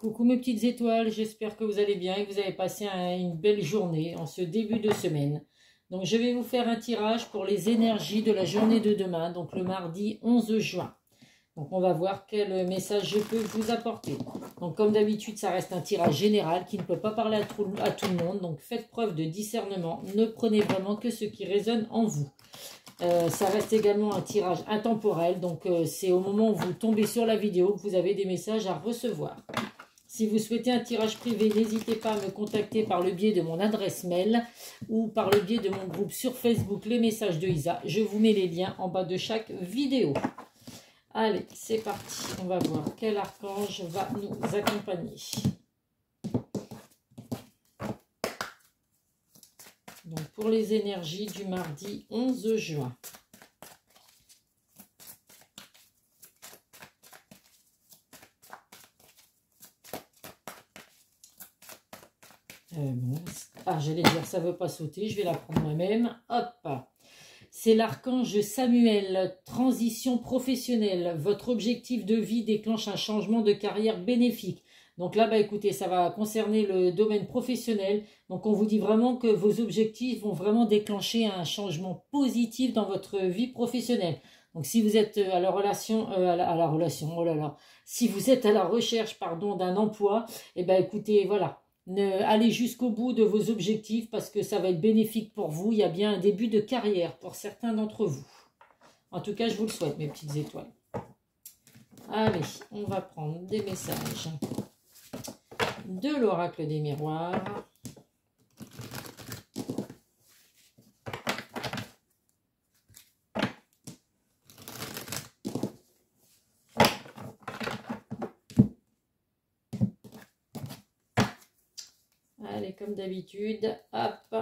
Coucou mes petites étoiles, j'espère que vous allez bien et que vous avez passé une belle journée en ce début de semaine. Donc je vais vous faire un tirage pour les énergies de la journée de demain, donc le mardi 11 juin. Donc on va voir quel message je peux vous apporter. Donc comme d'habitude, ça reste un tirage général qui ne peut pas parler à tout le monde. Donc faites preuve de discernement, ne prenez vraiment que ce qui résonne en vous. Ça reste également un tirage intemporel, donc c'est au moment où vous tombez sur la vidéo que vous avez des messages à recevoir. Si vous souhaitez un tirage privé, n'hésitez pas à me contacter par le biais de mon adresse mail ou par le biais de mon groupe sur Facebook, les messages de Isa. Je vous mets les liens en bas de chaque vidéo. Allez, c'est parti. On va voir quel archange va nous accompagner. Donc pour les énergies du mardi 11 juin. J'allais dire, ça ne veut pas sauter, je vais la prendre moi-même. Hop, c'est l'archange Samuel, transition professionnelle. Votre objectif de vie déclenche un changement de carrière bénéfique. Donc là, écoutez, ça va concerner le domaine professionnel. Donc on vous dit vraiment que vos objectifs vont vraiment déclencher un changement positif dans votre vie professionnelle. Donc si vous êtes à la relation, oh là là, si vous êtes à la recherche, pardon, d'un emploi, écoutez, voilà. Allez jusqu'au bout de vos objectifs parce que ça va être bénéfique pour vous. Il y a bien un début de carrière pour certains d'entre vous. En tout cas, je vous le souhaite, mes petites étoiles. Allez, on va prendre des messages de l'oracle des miroirs. Allez, comme d'habitude, hop.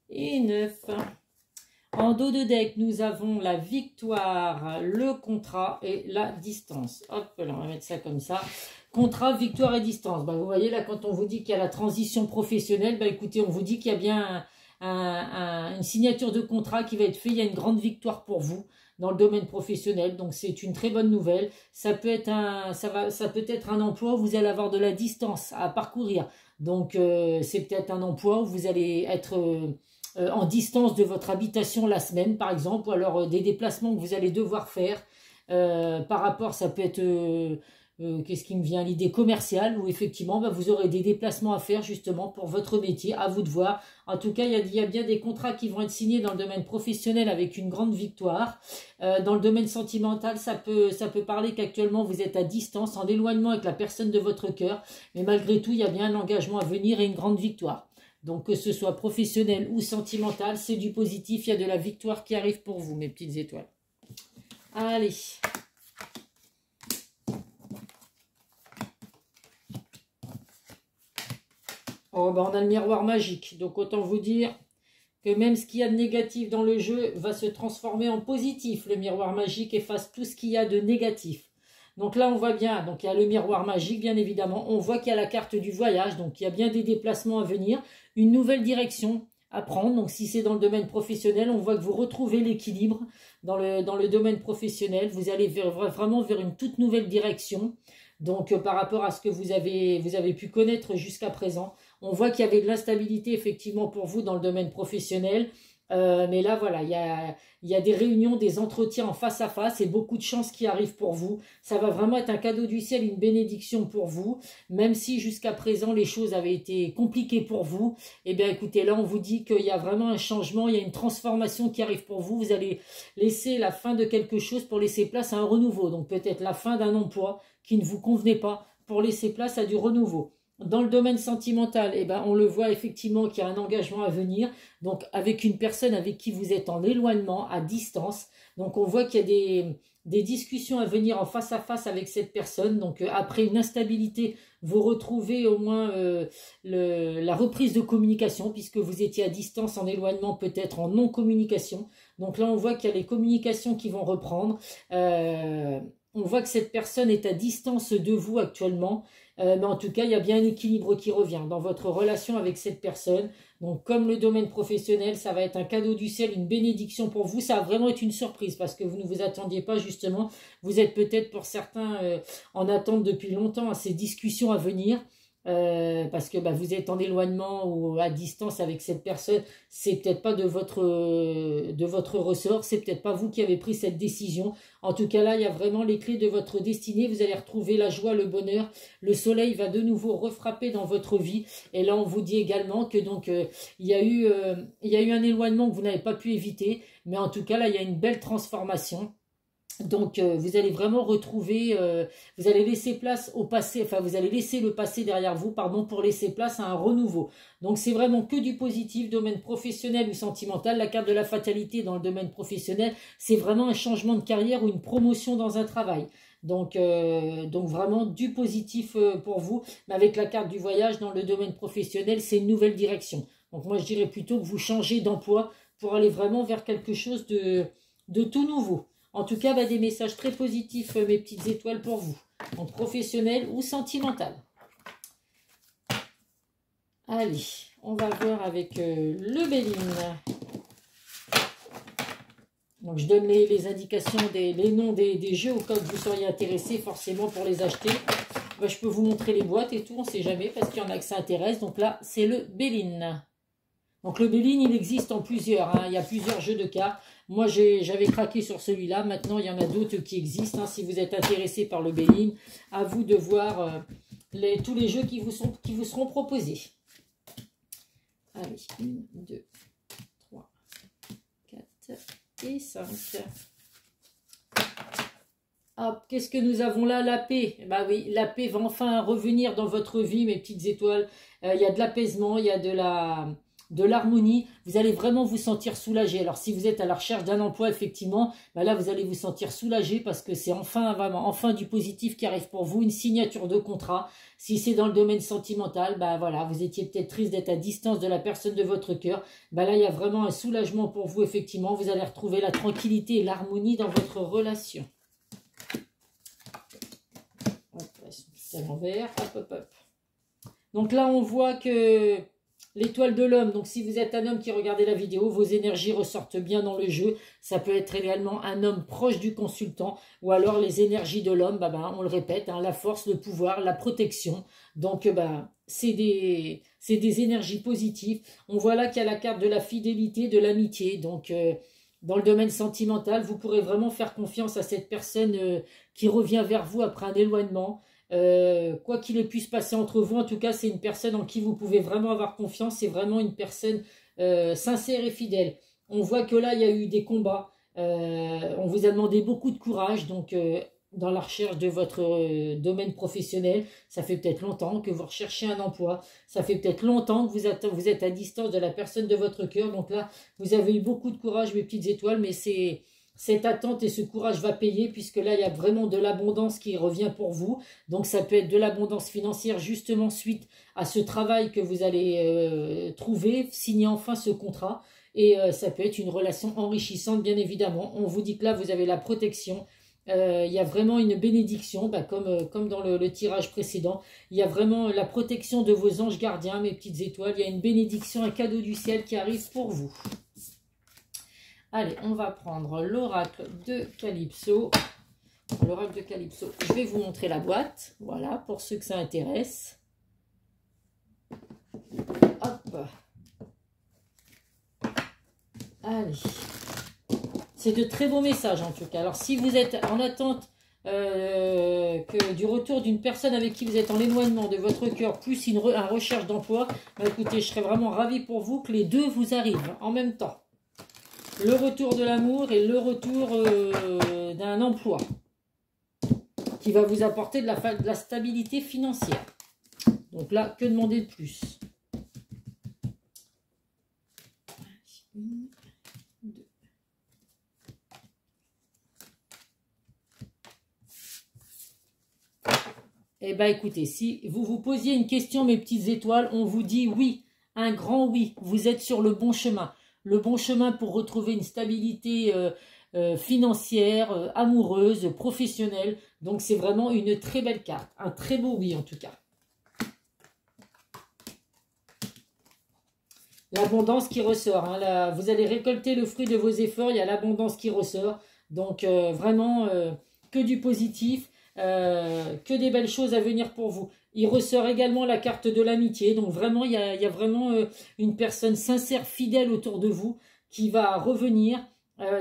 Et 9. En dos de deck, nous avons la victoire, le contrat et la distance. Hop, là, on va mettre ça comme ça. Contrat, victoire et distance. Vous voyez là, quand on vous dit qu'il y a la transition professionnelle, écoutez, on vous dit qu'il y a bien une signature de contrat qui va être faite. Il y a une grande victoire pour vous dans le domaine professionnel. Donc c'est une très bonne nouvelle. Ça peut être un emploi où vous allez avoir de la distance à parcourir. Donc c'est peut-être un emploi où vous allez être en distance de votre habitation la semaine, par exemple, ou alors des déplacements que vous allez devoir faire. Par rapport, ça peut être qu'est-ce qui me vient, l'idée commerciale, où effectivement vous aurez des déplacements à faire justement pour votre métier, à vous de voir. En tout cas, il y a bien des contrats qui vont être signés dans le domaine professionnel avec une grande victoire. Dans le domaine sentimental, ça peut parler qu'actuellement vous êtes à distance, en éloignement avec la personne de votre cœur, mais malgré tout, il y a bien un engagement à venir et une grande victoire. Donc que ce soit professionnel ou sentimental, c'est du positif, il y a de la victoire qui arrive pour vous, mes petites étoiles. Allez. Oh, on a le miroir magique, donc autant vous dire que même ce qu'il y a de négatif dans le jeu va se transformer en positif. Le miroir magique efface tout ce qu'il y a de négatif. Donc là, on voit bien, donc il y a le miroir magique, bien évidemment. On voit qu'il y a la carte du voyage, donc il y a bien des déplacements à venir, une nouvelle direction à prendre. Donc si c'est dans le domaine professionnel, on voit que vous retrouvez l'équilibre dans le domaine professionnel. Vous allez vraiment vers une toute nouvelle direction. Donc par rapport à ce que vous avez pu connaître jusqu'à présent, on voit qu'il y avait de l'instabilité effectivement pour vous dans le domaine professionnel. Mais là, voilà, il y a des réunions, des entretiens en face à face et beaucoup de chances qui arrivent pour vous. Ça va vraiment être un cadeau du ciel, une bénédiction pour vous. Même si jusqu'à présent, les choses avaient été compliquées pour vous, écoutez, là, on vous dit qu'il y a vraiment un changement, il y a une transformation qui arrive pour vous. Vous allez laisser la fin de quelque chose pour laisser place à un renouveau. Donc peut-être la fin d'un emploi qui ne vous convenait pas pour laisser place à du renouveau. Dans le domaine sentimental, on le voit effectivement qu'il y a un engagement à venir, donc avec une personne avec qui vous êtes en éloignement, à distance. Donc on voit qu'il y a des discussions à venir en face à face avec cette personne. Donc après une instabilité, vous retrouvez au moins la reprise de communication, puisque vous étiez à distance, en éloignement, peut-être en non-communication. Donc là on voit qu'il y a les communications qui vont reprendre. on voit que cette personne est à distance de vous actuellement. Mais en tout cas, il y a bien un équilibre qui revient dans votre relation avec cette personne. Donc, comme le domaine professionnel, ça va être un cadeau du ciel, une bénédiction pour vous. Ça va vraiment être une surprise parce que vous ne vous attendiez pas justement. Vous êtes peut-être pour certains en attente depuis longtemps à ces discussions à venir. Parce que vous êtes en éloignement ou à distance avec cette personne, c'est peut-être pas de votre ressort, c'est peut-être pas vous qui avez pris cette décision. En tout cas là, il y a vraiment les clés de votre destinée, vous allez retrouver la joie, le bonheur, le soleil va de nouveau refrapper dans votre vie. Et là, on vous dit également que donc il y a eu un éloignement que vous n'avez pas pu éviter, mais en tout cas là, il y a une belle transformation. Donc vous allez vraiment retrouver, vous allez laisser place au passé, enfin vous allez laisser le passé derrière vous, pardon, pour laisser place à un renouveau. Donc c'est vraiment que du positif, domaine professionnel ou sentimental. La carte de la fatalité dans le domaine professionnel, c'est vraiment un changement de carrière ou une promotion dans un travail. Donc vraiment du positif pour vous. Mais avec la carte du voyage dans le domaine professionnel, c'est une nouvelle direction. Donc moi je dirais plutôt que vous changez d'emploi pour aller vraiment vers quelque chose de tout nouveau. En tout cas, des messages très positifs, mes petites étoiles pour vous, en professionnel ou sentimental. Allez, on va voir avec le Béline. Donc, je donne les indications, les noms des jeux au cas où vous seriez intéressé forcément pour les acheter. Je peux vous montrer les boîtes et tout, on ne sait jamais, parce qu'il y en a que ça intéresse. Donc là, c'est le Béline. Donc le Béline, il existe en plusieurs, hein. Il y a plusieurs jeux de cartes. Moi, j'avais craqué sur celui-là. Maintenant, il y en a d'autres qui existent, hein. Si vous êtes intéressé par le Béline, à vous de voir tous les jeux qui vous seront proposés. Allez, 1, 2, 3, 4 et 5. Hop, qu'est-ce que nous avons là? La paix. Oui, la paix va enfin revenir dans votre vie, mes petites étoiles. Il y a de l'apaisement, il y a de l'harmonie, vous allez vraiment vous sentir soulagé. Alors si vous êtes à la recherche d'un emploi, effectivement, là vous allez vous sentir soulagé parce que c'est enfin du positif qui arrive pour vous, une signature de contrat. Si c'est dans le domaine sentimental, voilà, vous étiez peut-être triste d'être à distance de la personne de votre cœur. Là, il y a vraiment un soulagement pour vous, effectivement. Vous allez retrouver la tranquillité et l'harmonie dans votre relation. C'est à l'envers, hop. Donc là, on voit que l'étoile de l'homme, donc si vous êtes un homme qui regardez la vidéo, vos énergies ressortent bien dans le jeu. Ça peut être également un homme proche du consultant ou alors les énergies de l'homme, on le répète, la force, le pouvoir, la protection. Donc c'est des énergies positives. On voit là qu'il y a la carte de la fidélité, de l'amitié. Donc dans le domaine sentimental, vous pourrez vraiment faire confiance à cette personne qui revient vers vous après un éloignement. Quoi qu'il ait pu se passer entre vous, en tout cas c'est une personne en qui vous pouvez vraiment avoir confiance. C'est vraiment une personne sincère et fidèle. On voit que là il y a eu des combats, on vous a demandé beaucoup de courage. Donc dans la recherche de votre domaine professionnel, ça fait peut-être longtemps que vous recherchez un emploi, ça fait peut-être longtemps que vous êtes à distance de la personne de votre cœur. Donc là vous avez eu beaucoup de courage, mes petites étoiles, mais cette attente et ce courage va payer, puisque là, il y a vraiment de l'abondance qui revient pour vous. Donc, ça peut être de l'abondance financière, justement, suite à ce travail que vous allez trouver, signer enfin ce contrat. Et ça peut être une relation enrichissante, bien évidemment. On vous dit que là, vous avez la protection. Il y a vraiment une bénédiction, comme dans le tirage précédent. Il y a vraiment la protection de vos anges gardiens, mes petites étoiles. Il y a une bénédiction, un cadeau du ciel qui arrive pour vous. Allez, on va prendre l'oracle de Calypso. L'oracle de Calypso, je vais vous montrer la boîte. Voilà, pour ceux que ça intéresse. Hop. Allez. C'est de très beaux messages en tout cas. Alors, si vous êtes en attente du retour d'une personne avec qui vous êtes en éloignement de votre cœur, plus une recherche d'emploi, écoutez, je serais vraiment ravie pour vous que les deux vous arrivent en même temps. Le retour de l'amour et le retour d'un emploi qui va vous apporter de la stabilité financière. Donc là, que demander de plus? 1, 2. Eh bien, écoutez, si vous vous posiez une question, mes petites étoiles, on vous dit oui, un grand oui, vous êtes sur le bon chemin. Le bon chemin pour retrouver une stabilité financière, amoureuse, professionnelle. Donc c'est vraiment une très belle carte, un très beau oui en tout cas. L'abondance qui ressort, hein, là, vous allez récolter le fruit de vos efforts, il y a l'abondance qui ressort. Donc vraiment que du positif, que des belles choses à venir pour vous. Il ressort également la carte de l'amitié. Donc vraiment, il y a vraiment une personne sincère, fidèle autour de vous qui va revenir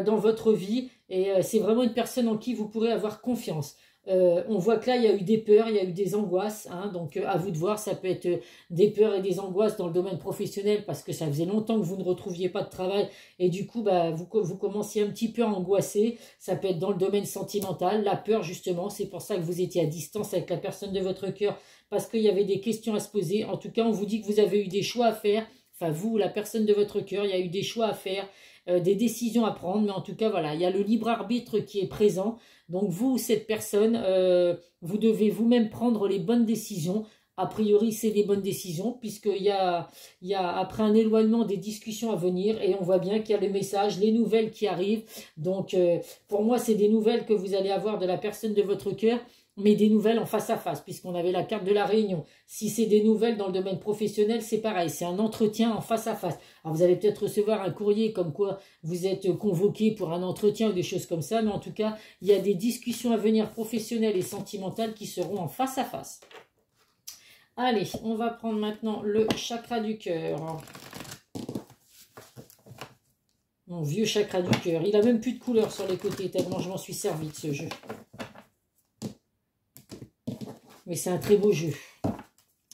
dans votre vie. Et c'est vraiment une personne en qui vous pourrez avoir confiance. On voit que là, il y a eu des peurs, il y a eu des angoisses. Hein, donc, à vous de voir, ça peut être des peurs et des angoisses dans le domaine professionnel parce que ça faisait longtemps que vous ne retrouviez pas de travail et du coup, bah, vous commenciez un petit peu à angoisser. Ça peut être dans le domaine sentimental, la peur justement. C'est pour ça que vous étiez à distance avec la personne de votre cœur parce qu'il y avait des questions à se poser. En tout cas, on vous dit que vous avez eu des choix à faire. Enfin, vous, la personne de votre cœur, il y a eu des choix à faire. Des décisions à prendre, mais en tout cas, voilà, il y a le libre arbitre qui est présent. Donc, vous, cette personne, vous devez vous-même prendre les bonnes décisions. A priori, c'est des bonnes décisions, puisqu'il y a, après un éloignement, des discussions à venir, et on voit bien qu'il y a les messages, les nouvelles qui arrivent. Donc, pour moi, c'est des nouvelles que vous allez avoir de la personne de votre cœur, mais des nouvelles en face à face, puisqu'on avait la carte de la réunion. Si c'est des nouvelles dans le domaine professionnel, c'est pareil, c'est un entretien en face à face. Alors vous allez peut-être recevoir un courrier comme quoi vous êtes convoqué pour un entretien ou des choses comme ça, mais en tout cas, il y a des discussions à venir professionnelles et sentimentales qui seront en face à face. Allez, on va prendre maintenant le chakra du cœur. Mon vieux chakra du cœur. Il a même plus de couleur sur les côtés, tellement je m'en suis servi de ce jeu. Mais c'est un très beau jeu.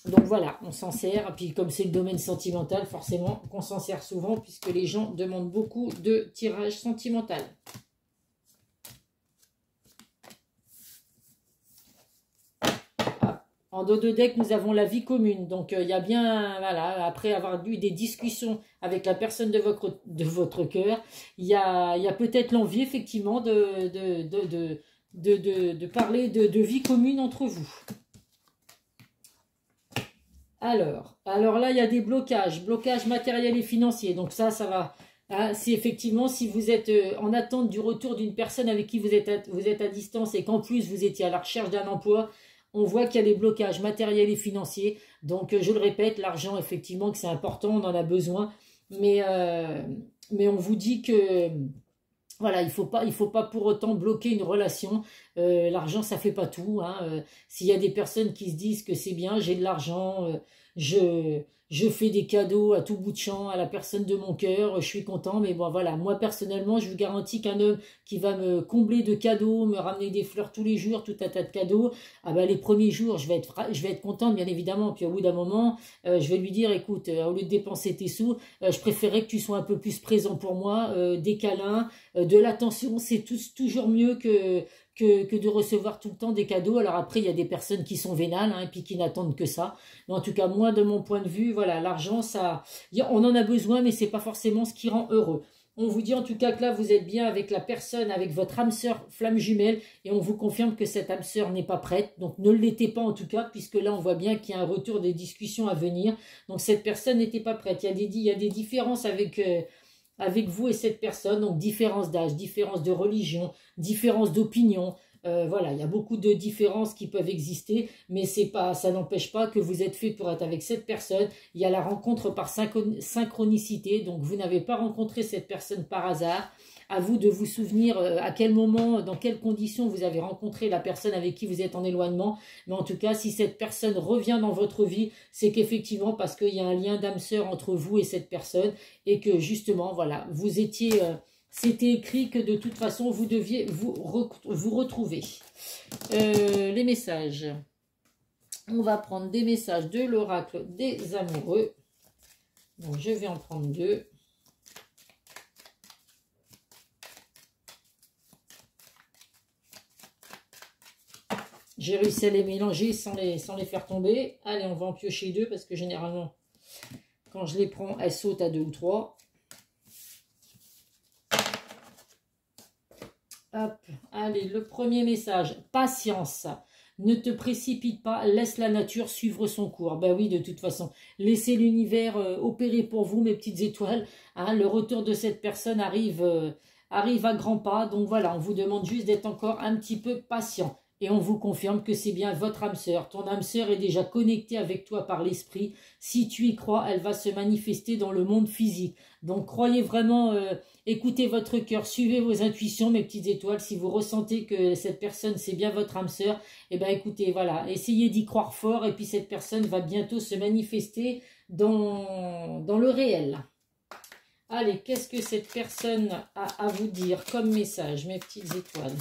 Donc voilà, on s'en sert. Et puis comme c'est le domaine sentimental, forcément qu'on s'en sert souvent puisque les gens demandent beaucoup de tirage sentimental. En dos de deck, nous avons la vie commune. Donc il y a bien, voilà, après avoir eu des discussions avec la personne de votre cœur, il y a peut-être l'envie effectivement de parler de vie commune entre vous. Alors là, il y a des blocages matériels et financiers. Donc ça va. Hein, c'est effectivement si vous êtes en attente du retour d'une personne avec qui vous êtes à distance et qu'en plus vous étiez à la recherche d'un emploi, on voit qu'il y a des blocages matériels et financiers. Donc je le répète, l'argent, effectivement, que c'est important, on en a besoin. Mais on vous dit que... Voilà, il faut pas pour autant bloquer une relation. L'argent, ça fait pas tout. Hein. S'il y a des personnes qui se disent que c'est bien, j'ai de l'argent, je fais des cadeaux à tout bout de champ à la personne de mon cœur, je suis content. Mais bon, voilà, moi personnellement, je vous garantis qu'un homme qui va me combler de cadeaux, me ramener des fleurs tous les jours, tout un tas de cadeaux, ah ben, les premiers jours, je vais être contente, bien évidemment. Puis au bout d'un moment, je vais lui dire, écoute, au lieu de dépenser tes sous, je préférais que tu sois un peu plus présent pour moi, des câlins, de l'attention. C'est toujours mieux que de recevoir tout le temps des cadeaux. Alors après, il y a des personnes qui sont vénales, hein, et puis qui n'attendent que ça. Mais en tout cas, moi, de mon point de vue, voilà, l'argent, on en a besoin, mais c'est pas forcément ce qui rend heureux. On vous dit en tout cas que là, vous êtes bien avec la personne, avec votre âme sœur flamme jumelle, et on vous confirme que cette âme sœur n'est pas prête. Donc ne l'étez pas en tout cas, puisque là, on voit bien qu'il y a un retour des discussions à venir. Donc cette personne n'était pas prête. Il y a des différences avec vous et cette personne, donc différence d'âge, différence de religion, différence d'opinion. Voilà, il y a beaucoup de différences qui peuvent exister, mais ça n'empêche pas que vous êtes fait pour être avec cette personne. Il y a la rencontre par synchronicité, donc vous n'avez pas rencontré cette personne par hasard. À vous de vous souvenir à quel moment, dans quelles conditions vous avez rencontré la personne avec qui vous êtes en éloignement. Mais en tout cas, si cette personne revient dans votre vie, c'est qu'effectivement, parce qu'il y a un lien d'âme sœur entre vous et cette personne, et que justement, voilà, vous étiez... c'était écrit que de toute façon, vous deviez vous retrouver. Les messages. On va prendre des messages de l'oracle des amoureux. Donc, je vais en prendre 2. J'ai réussi à les mélanger sans les faire tomber. Allez, on va en piocher 2 parce que généralement, quand je les prends, elles sautent à 2 ou 3. Hop, allez, le premier message. Patience. Ne te précipite pas, laisse la nature suivre son cours. Ben oui, de toute façon, laissez l'univers opérer pour vous, mes petites étoiles. Hein, le retour de cette personne arrive arrive à grands pas. Donc voilà, on vous demande juste d'être encore un petit peu patient. Et on vous confirme que c'est bien votre âme sœur. Ton âme sœur est déjà connectée avec toi par l'esprit. Si tu y crois, elle va se manifester dans le monde physique. Donc croyez vraiment, écoutez votre cœur, suivez vos intuitions, mes petites étoiles. Si vous ressentez que cette personne, c'est bien votre âme sœur, eh bien écoutez, voilà, essayez d'y croire fort. Et puis cette personne va bientôt se manifester dans le réel. Allez, qu'est-ce que cette personne a à vous dire comme message, mes petites étoiles?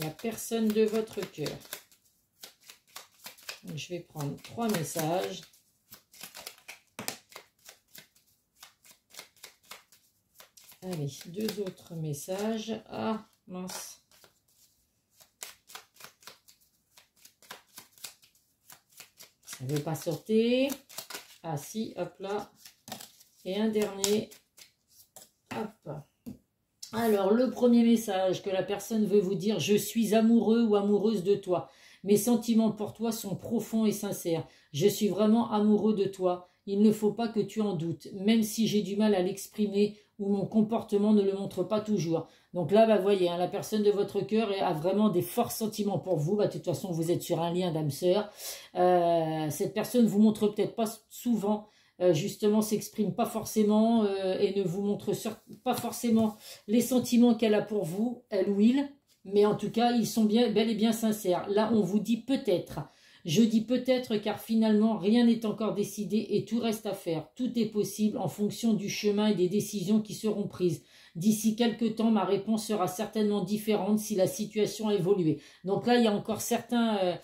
La personne de votre cœur. Donc, je vais prendre 3 messages. Allez, 2 autres messages. Ah, mince. Ça ne veut pas sortir. Ah si, hop là. Et un dernier. Hop. Alors, le premier message que la personne veut vous dire, je suis amoureux ou amoureuse de toi. Mes sentiments pour toi sont profonds et sincères. Je suis vraiment amoureux de toi. Il ne faut pas que tu en doutes, même si j'ai du mal à l'exprimer ou mon comportement ne le montre pas toujours. Donc là, bah, voyez, hein, la personne de votre cœur a vraiment des forts sentiments pour vous. Bah, de toute façon, vous êtes sur un lien d'âme sœur. Cette personne vous montre peut-être pas souvent, justement, s'exprime pas forcément et ne vous montre pas forcément les sentiments qu'elle a pour vous, elle ou il. Mais en tout cas, ils sont bel et bien sincères. Là, on vous dit peut-être. Je dis peut-être car finalement, rien n'est encore décidé et tout reste à faire. Tout est possible en fonction du chemin et des décisions qui seront prises. D'ici quelques temps, ma réponse sera certainement différente si la situation a évolué. Donc là, il y a encore certains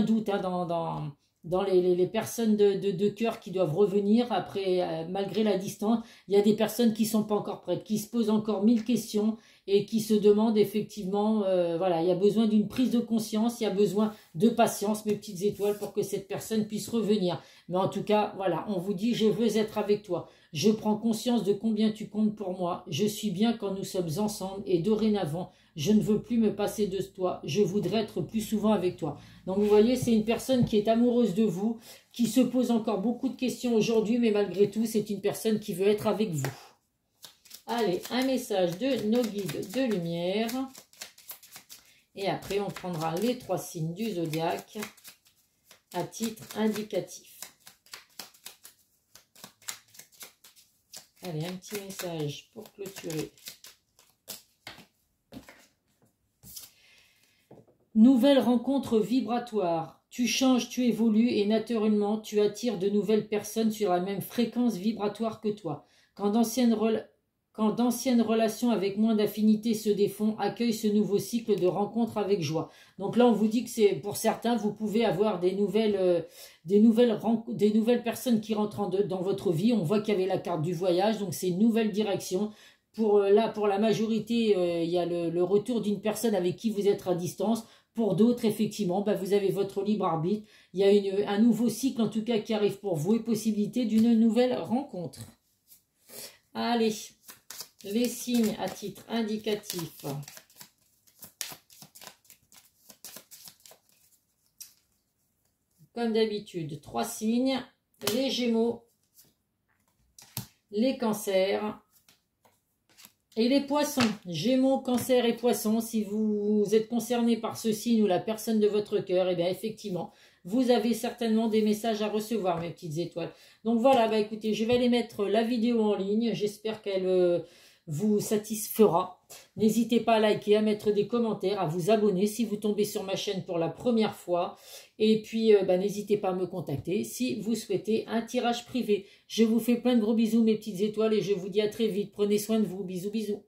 doutes hein, dans les personnes de cœur qui doivent revenir après, malgré la distance. Il y a des personnes qui ne sont pas encore prêtes, qui se posent encore 1000 questions et qui se demandent effectivement, voilà, il y a besoin d'une prise de conscience, il y a besoin de patience, mes petites étoiles, pour que cette personne puisse revenir. Mais en tout cas, voilà, on vous dit, je veux être avec toi. Je prends conscience de combien tu comptes pour moi. Je suis bien quand nous sommes ensemble et dorénavant, je ne veux plus me passer de toi. Je voudrais être plus souvent avec toi. Donc vous voyez, c'est une personne qui est amoureuse de vous, qui se pose encore beaucoup de questions aujourd'hui, mais malgré tout, c'est une personne qui veut être avec vous. Allez, un message de nos guides de lumière. Et après, on prendra les 3 signes du zodiaque à titre indicatif. Allez, un petit message pour clôturer. Nouvelle rencontre vibratoire. Tu changes, tu évolues et naturellement, tu attires de nouvelles personnes sur la même fréquence vibratoire que toi. Quand d'anciennes relations avec moins d'affinité se défont, accueille ce nouveau cycle de rencontres avec joie. Donc là, on vous dit que c'est pour certains, vous pouvez avoir des nouvelles personnes qui rentrent dans votre vie. On voit qu'il y avait la carte du voyage, donc c'est une nouvelle direction. Pour la majorité, il y a le retour d'une personne avec qui vous êtes à distance. Pour d'autres, effectivement, bah, vous avez votre libre arbitre. Il y a un nouveau cycle, en tout cas, qui arrive pour vous et possibilité d'une nouvelle rencontre. Allez, les signes à titre indicatif. Comme d'habitude, 3 signes. Les Gémeaux, les Cancers et les Poissons. Gémeaux, Cancer et Poissons, si vous êtes concerné par ce signe ou la personne de votre cœur, et bien effectivement, vous avez certainement des messages à recevoir, mes petites étoiles. Donc voilà, bah écoutez, je vais aller mettre la vidéo en ligne. J'espère qu'elle vous satisfera. N'hésitez pas à liker, à mettre des commentaires, à vous abonner si vous tombez sur ma chaîne pour la première fois. Et puis, n'hésitez pas à me contacter si vous souhaitez un tirage privé. Je vous fais plein de gros bisous, mes petites étoiles, et je vous dis à très vite. Prenez soin de vous. Bisous, bisous.